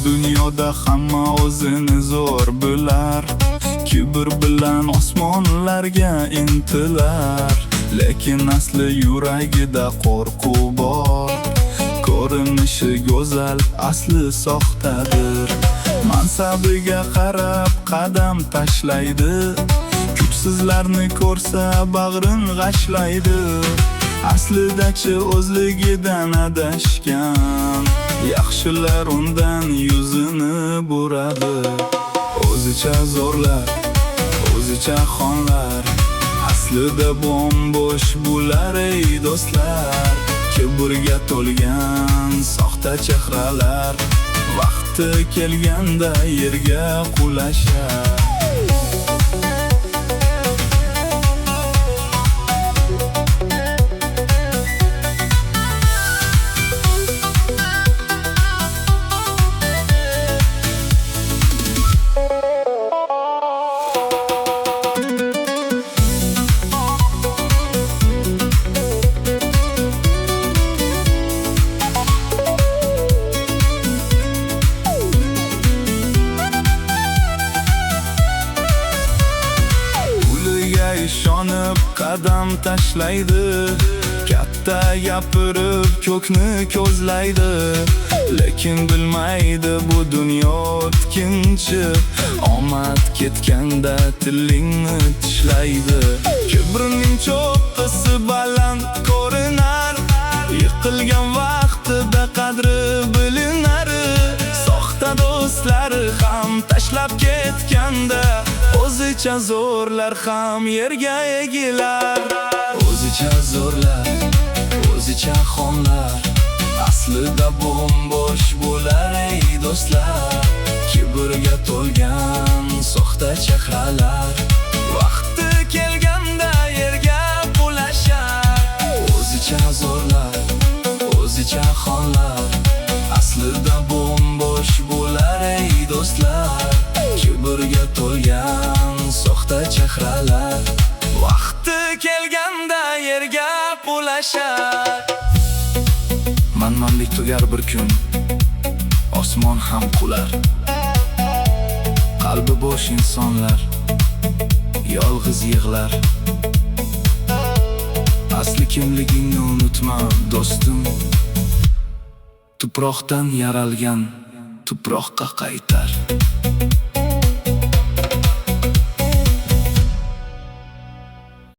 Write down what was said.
dunyoda hamma o'zini zo'r bilar, kibr bilan osmonlarga intilar. Lekin asli yuragida qo'rquv bor, ko'rinishi go'zal, asli soxtadir. Mansabiga qarab qadam tashlaydi, kuchsizlarni ko'rsa bag'rin g'ashlaydi. Aslidachi o'zligidan adashgan, yaxshilar undan yuzini buradi. O'zicha zo'rlar, o'zicha xonlar, aslida bo'sh bular ey do'stlar. Kibrga to'lgan soxta chehralar, vaqti kelganda yerga qulashar. Ishonib qadam tashlaydi, katta gapirib ko'kni ko'zlaydi. Lekin bilmaydi bu dunyo o'tkinchi, omad ketganda tilingni tishlaydi. Kibrining cho'qqisi baland ko'rinar, yiqilgan vaqtida qadri bilinar. Soxta do'stlari ham tashlab ketganda, o'zicha zo'rlar ham yerga egilar. O'zicha zo'rlar, o'zicha xonlar, aslida bo'sh bular ey do'stlar. Kibrga to'lgan soxta chehralar, vaqti kelganda yerga qulashar. O'zicha zo'rlar, o'zicha xonlar, aslida bo'sh bular ey do'stlar. Kibrga to'lgan soxta chehralar, vaqti kelganda yerga qulashar. Manmanlik tugar bir kun, osmon ham qular. Qalbi bo'sh insonlar yolg'iz yig'lar. Asli kimligingni unutma do'stim, tuproqdan yaralgan tuproqqa qaytar.